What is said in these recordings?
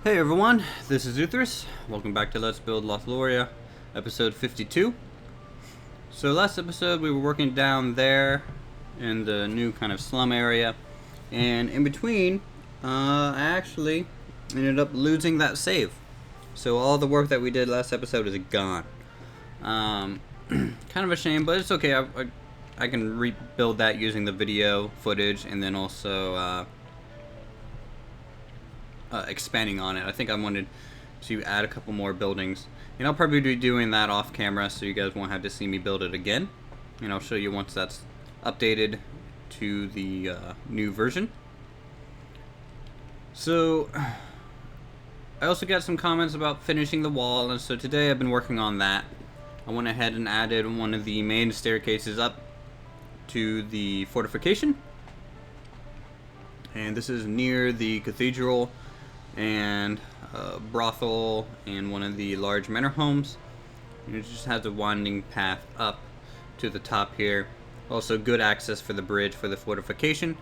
Hey everyone, this is Uthris. Welcome back to Let's Build Lothloria, episode 52. So last episode we were working down there in the new kind of slum area, and in between I actually ended up losing that save. So all the work that we did last episode is gone. Kind of a shame, but it's okay. I can rebuild that using the video footage and then also expanding on it. I think I wanted to add a couple more buildings, and I'll probably be doing that off camera so you guys won't have to see me build it again, and I'll show you once that's updated to the new version. So I also got some comments about finishing the wall, and so today I've been working on that. I went ahead and added one of the main staircases up to the fortification, and this is near the cathedral and brothel and one of the large manor homes, and it just has a winding path up to the top here. Also good access for the bridge for the fortification,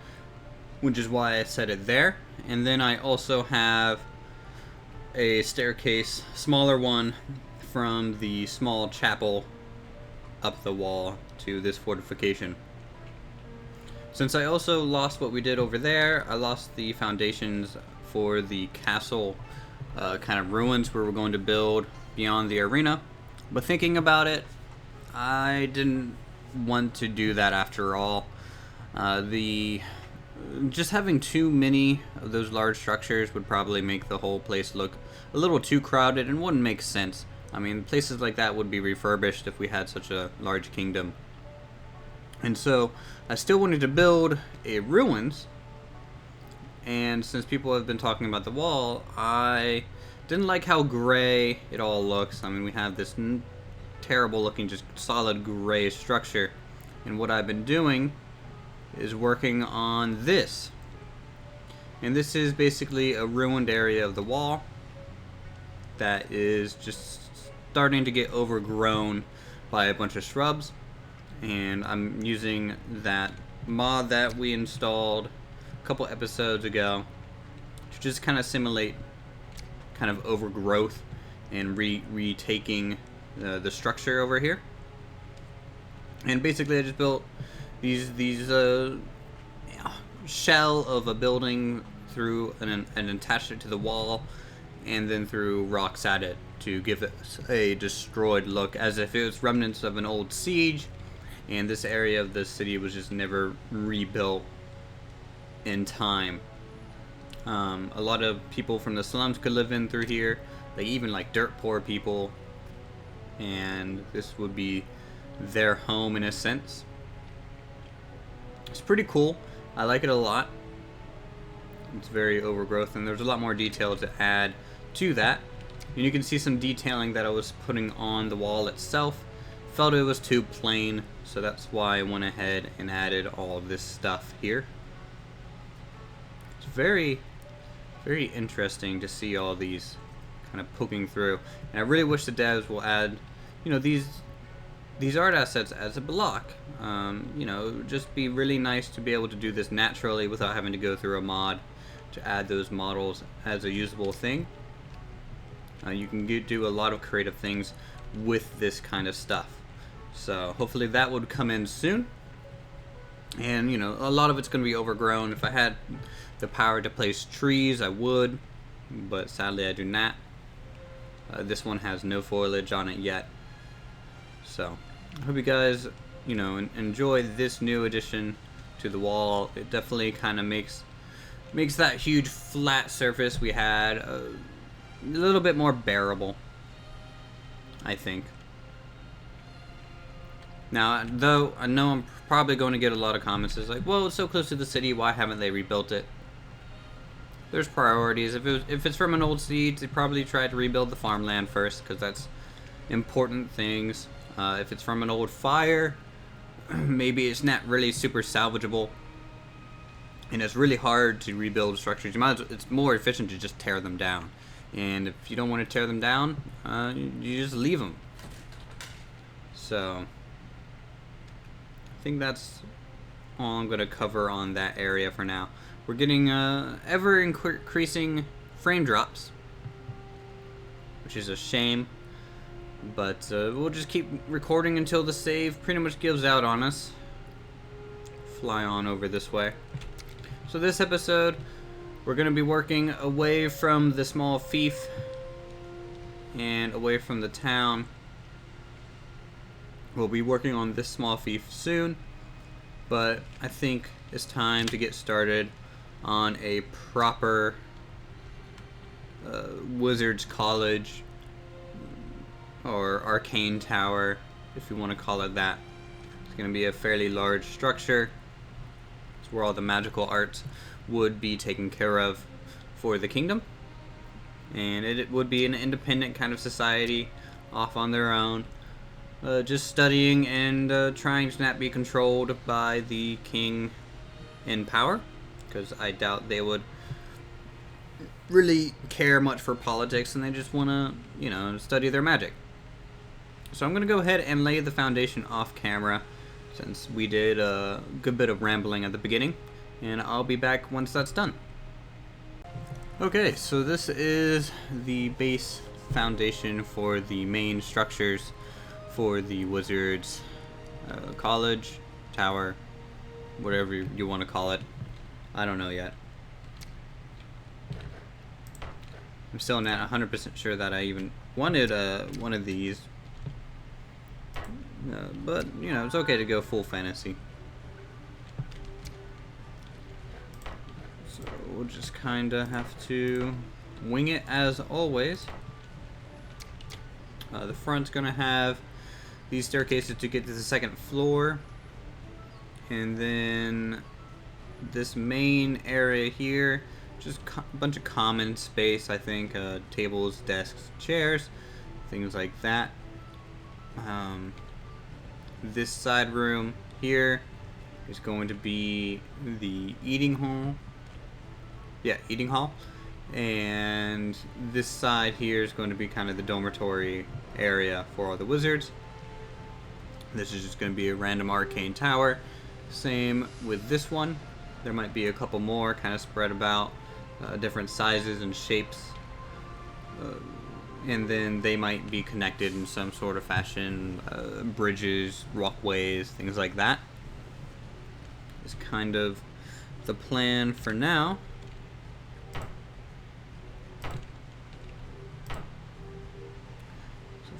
which is why I set it there. And then I also have a staircase, smaller one, from the small chapel up the wall to this fortification. Since I also lost what we did over there, I lost the foundations for the castle kind of ruins where we're going to build beyond the arena. But thinking about it, I didn't want to do that after all. Just having too many of those large structures would probably make the whole place look a little too crowded and wouldn't make sense. I mean, places like that would be refurbished if we had such a large kingdom. And so I still wanted to build a ruins, and since people have been talking about the wall, I didn't like how gray it all looks. I mean, we have this terrible looking, just solid gray structure, and what I've been doing is working on this. And this is basically a ruined area of the wall that is just starting to get overgrown by a bunch of shrubs. And I'm using that mod that we installed a couple episodes ago to just kind of simulate kind of overgrowth and retaking the structure over here. And basically I just built these shell of a building through and attached it to the wall, and then threw rocks at it to give it a destroyed look, as if it was remnants of an old siege. And this area of the city was just never rebuilt in time. A lot of people from the slums could live in through here, like even like dirt poor people, and this would be their home in a sense. It's pretty cool. I like it a lot. It's very overgrowth, and there's a lot more detail to add to that. And you can see some detailing that I was putting on the wall itself. Felt it was too plain, so that's why I went ahead and added all of this stuff here. It's very, very interesting to see all these kind of poking through. And I really wish the devs will add, you know, these art assets as a block. You know, just be really nice to be able to do this naturally without having to go through a mod to add those models as a usable thing. You can do a lot of creative things with this kind of stuff. So hopefully that would come in soon. And you know, a lot of it's going to be overgrown. If I had the power to place trees, I would, but sadly I do not. This one has no foliage on it yet. So I hope you guys, you know, enjoy this new addition to the wall. It definitely kind of makes that huge flat surface we had a little bit more bearable, I think. Now, though, I know I'm probably going to get a lot of comments. It's like, well, it's so close to the city, why haven't they rebuilt it? There's priorities. If it's from an old siege, they probably tried to rebuild the farmland first, because that's important things. If it's from an old fire, maybe it's not really super salvageable, and it's really hard to rebuild structures. It's more efficient to just tear them down. And if you don't want to tear them down, you just leave them. So I think that's all I'm going to cover on that area for now. We're getting ever increasing frame drops, which is a shame. But we'll just keep recording until the save pretty much gives out on us. Fly on over this way. So this episode, we're going to be working away from the small fief and away from the town. We'll be working on this small fief soon, but I think it's time to get started on a proper Wizard's College or Arcane Tower, if you want to call it that. It's going to be a fairly large structure. It's where all the magical arts would be taken care of for the kingdom. And it would be an independent kind of society off on their own. Just studying and trying to not be controlled by the king in power, because I doubt they would really care much for politics, and they just want to, study their magic. So I'm going to go ahead and lay the foundation off camera, since we did a good bit of rambling at the beginning, and I'll be back once that's done. Okay, so this is the base foundation for the main structures for the Wizard's College, Tower, whatever you want to call it. I don't know yet. I'm still not 100% sure that I even wanted one of these. But, it's okay to go full fantasy. So we'll just kind of have to wing it as always. The front's going to have these staircases to get to the second floor, and then this main area here, just a bunch of common space, I think, tables, desks, chairs, things like that. This side room here is going to be the eating hall. Yeah, eating hall. And this side here is going to be kind of the dormitory area for all the wizards. This is just going to be a random arcane tower. Same with this one. There might be a couple more kind of spread about, different sizes and shapes. And then they might be connected in some sort of fashion. Bridges, walkways, things like that. Is kind of the plan for now. So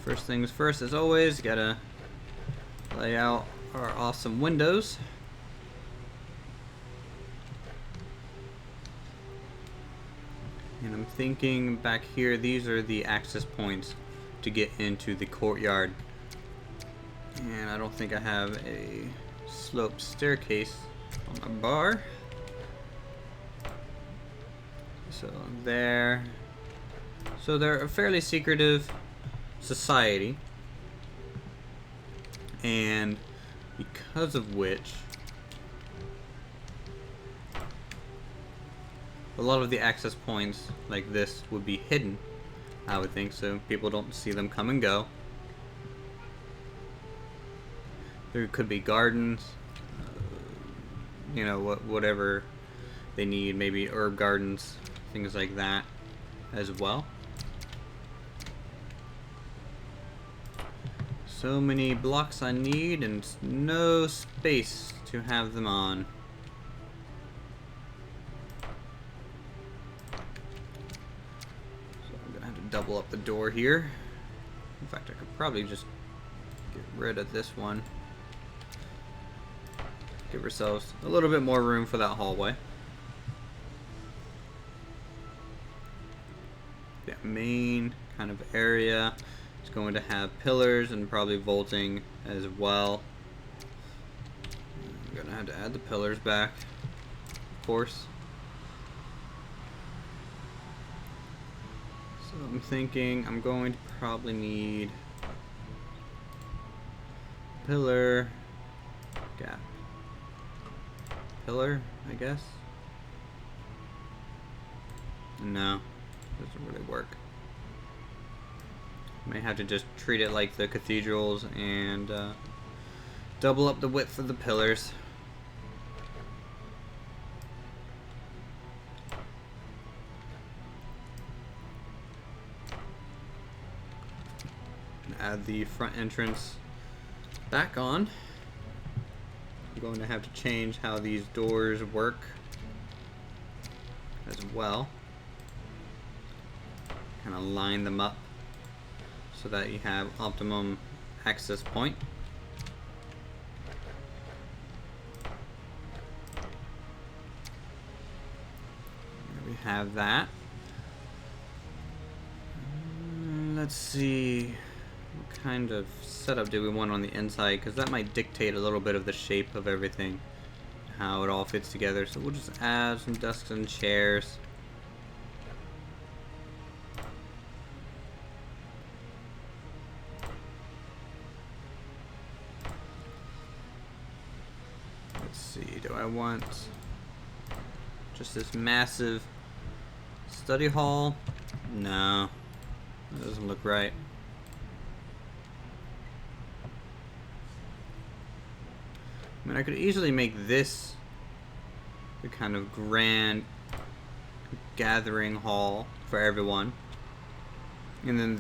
first things first, as always, gotta lay out our awesome windows. And I'm thinking back here, these are the access points to get into the courtyard. And I don't think I have a sloped staircase on my bar. So there. So they're a fairly secretive society. And because of which a lot of the access points like this would be hidden, I would think, so people don't see them come and go. There could be gardens, whatever they need, maybe herb gardens, things like that as well. So many blocks I need and no space to have them on. So I'm gonna have to double up the door here. In fact, I could probably just get rid of this one. Give ourselves a little bit more room for that hallway. That main kind of area is going to have pillars and probably vaulting as well. I'm gonna have to add the pillars back, of course. So I'm thinking I'm going to probably need pillar, gap, pillar, I guess. No, doesn't really work. May have to just treat it like the cathedrals and double up the width of the pillars. add the front entrance back on. I'm going to have to change how these doors work as well. Kind of line them up so that you have optimum access point. There we have that. Let's see, what kind of setup do we want on the inside, because that might dictate a little bit of the shape of everything, how it all fits together. So we'll just add some desks and chairs. Let's see, do I want just this massive study hall? No. That doesn't look right. I mean, I could easily make this the kind of grand gathering hall for everyone. And then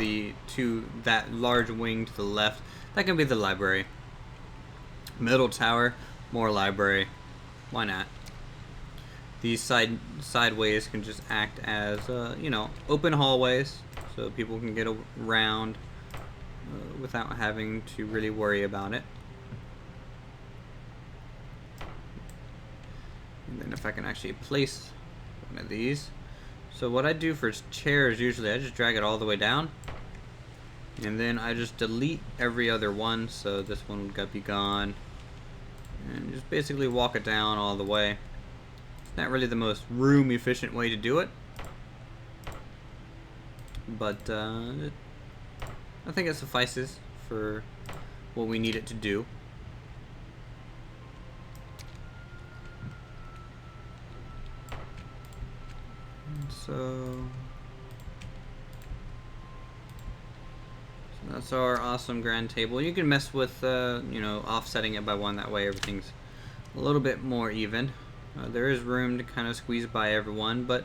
that large wing to the left, that can be the library. Middle tower, more library. Why not? These sideways can just act as, you know, open hallways, so people can get around without having to really worry about it. And then if I can actually place one of these. So what I do for chairs, usually I just drag it all the way down, and then I just delete every other one, so this one would be gone, and just basically walk it down all the way. It's not really the most room efficient way to do it, but I think it suffices for what we need it to do. So that's our awesome grand table. You can mess with, you know, offsetting it by one. That way everything's a little bit more even. There is room to kind of squeeze by everyone, but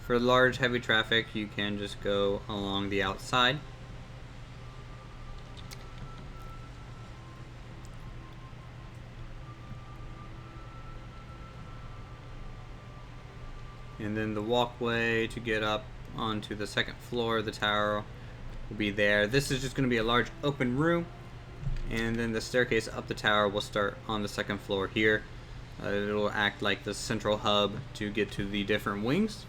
for large, heavy traffic, you can just go along the outside. And then the walkway to get up onto the second floor of the tower will be there. This is just going to be a large open room, and then the staircase up the tower will start on the second floor here. It'll act like the central hub to get to the different wings.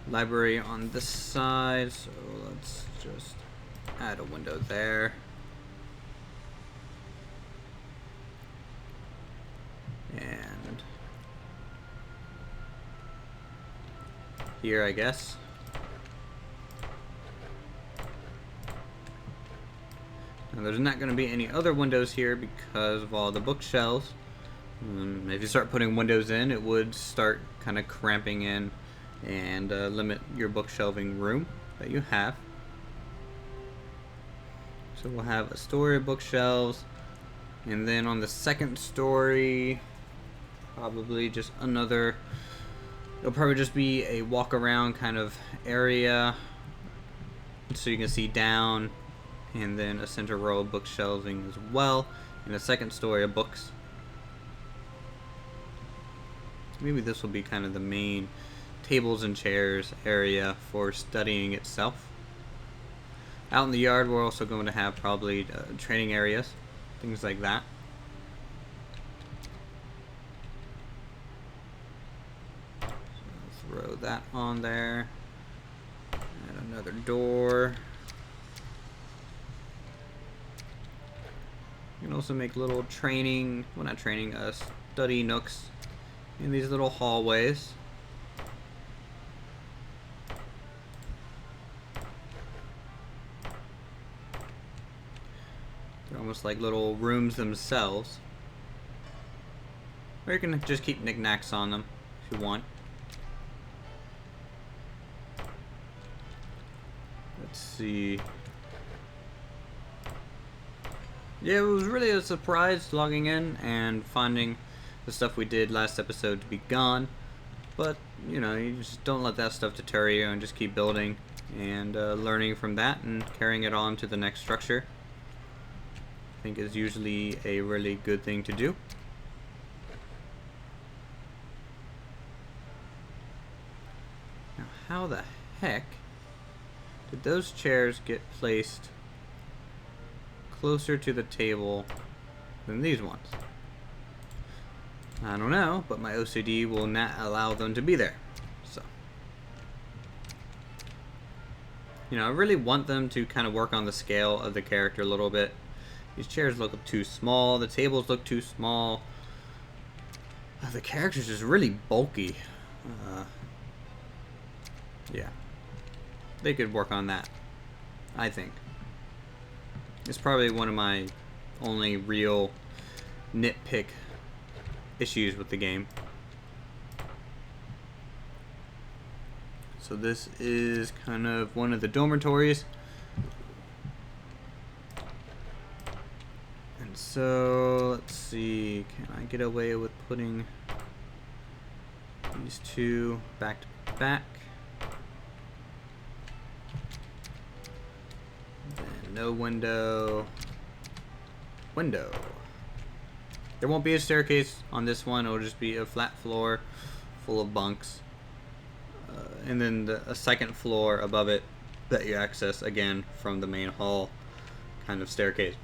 Library on this side, so let's just add a window there. And here, I guess. Now there's not going to be any other windows here because of all the bookshelves. If you start putting windows in, it would start kind of cramping in and limit your bookshelving room that you have. So we'll have a story of bookshelves, and then on the second story, probably just another, it'll probably just be a walk around kind of area so you can see down, and then a center row of bookshelving as well, and a second story of books. Maybe this will be kind of the main tables and chairs area for studying itself. Out in the yard, we're also going to have probably training areas, things like that. So throw that on there. Add another door. You can also make little training, well, not training, study nooks in these little hallways. They're almost like little rooms themselves. Or you can just keep knickknacks on them if you want. Let's see. Yeah, it was really a surprise logging in and finding the stuff we did last episode to be gone, but you know, you just don't let that stuff deter you and just keep building. and learning from that and carrying it on to the next structure, I think, is usually a really good thing to do. Now, how the heck did those chairs get placed closer to the table than these ones? I don't know, but my OCD will not allow them to be there. So, you know, I really want them to kind of work on the scale of the character a little bit. These chairs look too small, the tables look too small. The character's just really bulky. Yeah. They could work on that, I think. It's probably one of my only real nitpick issues with the game. So this is kind of one of the dormitories. And so, let's see, can I get away with putting these two back to back? Then no window. Window. There won't be a staircase on this one. It'll just be a flat floor full of bunks. And then a second floor above it that you access again from the main hall kind of staircase.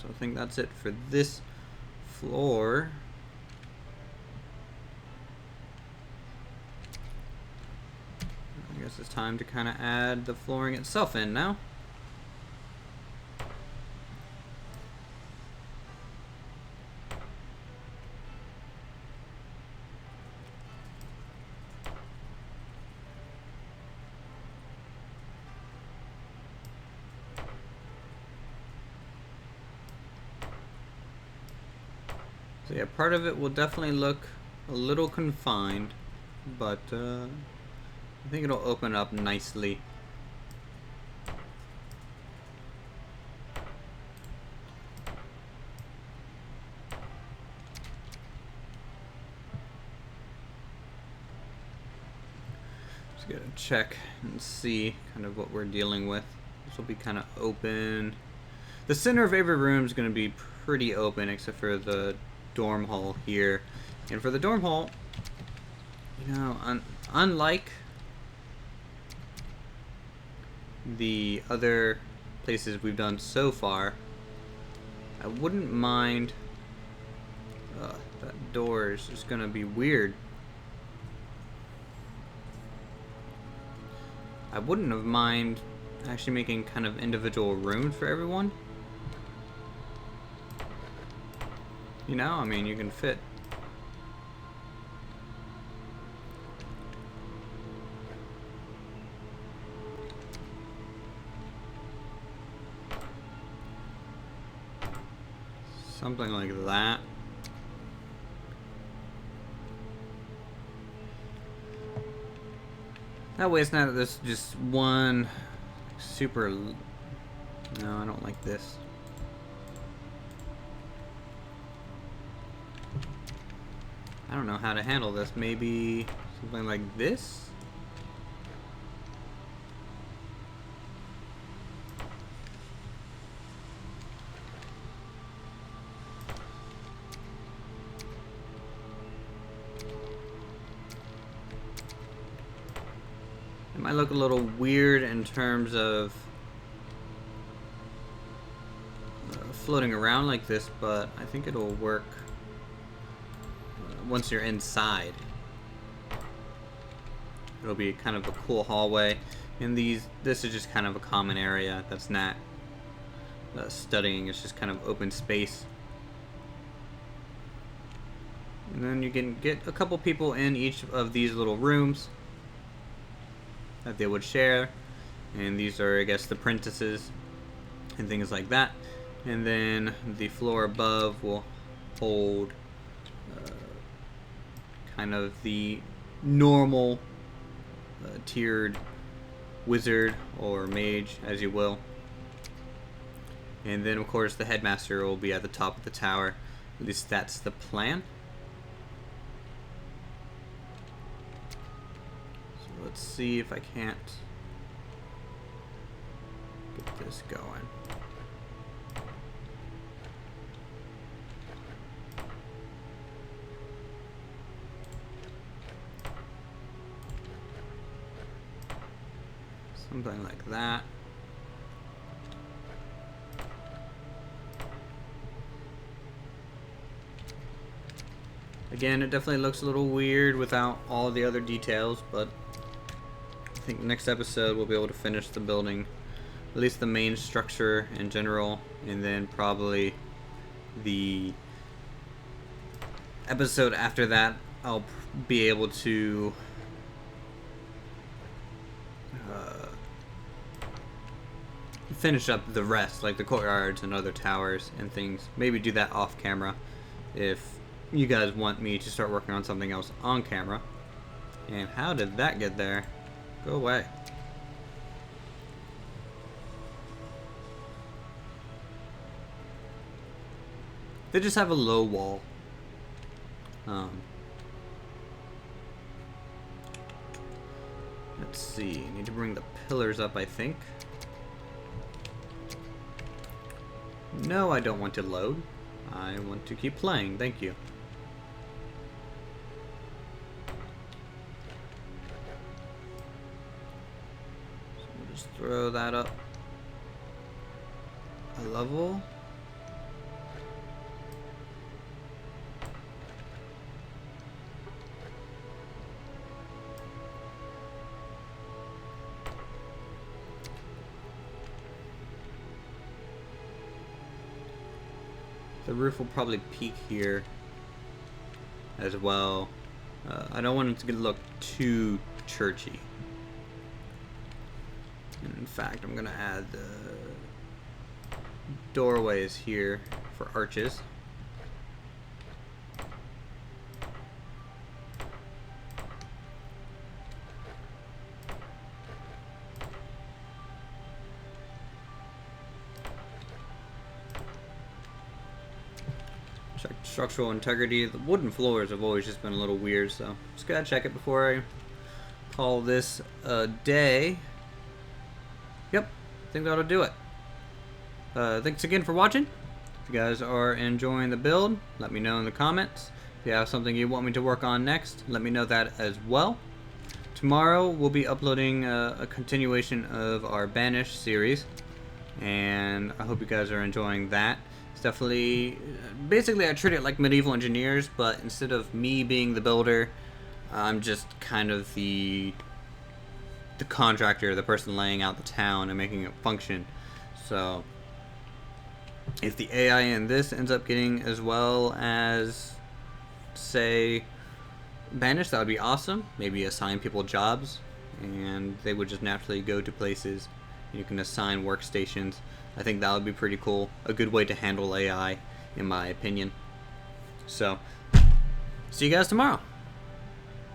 So I think that's it for this floor. I guess it's time to kind of add the flooring itself in now. So yeah, part of it will definitely look a little confined, but I think it'll open up nicely. Just gotta check and see kind of what we're dealing with. This will be kind of open. The center of every room is going to be pretty open except for the dorm hall here. And for the dorm hall, you know, unlike the other places we've done so far, I wouldn't mind. That door is just gonna be weird. I wouldn't have mind actually making kind of individual rooms for everyone. You know, I mean, you can fit something like that. That way it's not this just one super. No, I don't like this. I don't know how to handle this. Maybe something like this? It might look a little weird in terms of floating around like this, but I think it'll work once you're inside. It'll be kind of a cool hallway, and this is just kind of a common area that's not studying. It's just kind of open space, and then you can get a couple people in each of these little rooms that they would share, and these are, I guess, the apprentices and things like that. And then the floor above will hold kind of the normal tiered wizard or mage, as you will. And then, of course, the headmaster will be at the top of the tower. At least that's the plan. let's see if I can't get this going. Something like that. Again, it definitely looks a little weird without all the other details, but I think next episode we'll be able to finish the building, at least the main structure in general, and then probably the episode after that I'll be able to finish up the rest, like the courtyards and other towers and things. Maybe do that off camera if you guys want me to start working on something else on camera. And how did that get there? Go away. They just have a low wall. Let's see. I need to bring the pillars up, I think. No, I don't want to load. I want to keep playing. Thank you. So we'll just throw that up a level. The roof will probably peak here as well. I don't want it to look too churchy. And in fact, I'm gonna add the doorways here for arches. Check structural integrity. The wooden floors have always just been a little weird, so just gotta check it before I call this a day. Yep, I think that'll do it. Thanks again for watching. If you guys are enjoying the build, let me know in the comments. If you have something you want me to work on next, let me know that as well. Tomorrow we'll be uploading a continuation of our Banish series, and I hope you guys are enjoying that. It's definitely, basically I treat it like Medieval Engineers, but instead of me being the builder, I'm just kind of the contractor, the person laying out the town and making it function. So if the AI in this ends up getting as well as, say, Banish, that would be awesome. Maybe assign people jobs and they would just naturally go to places. You can assign workstations. I think that would be pretty cool. A good way to handle AI, in my opinion. So, see you guys tomorrow.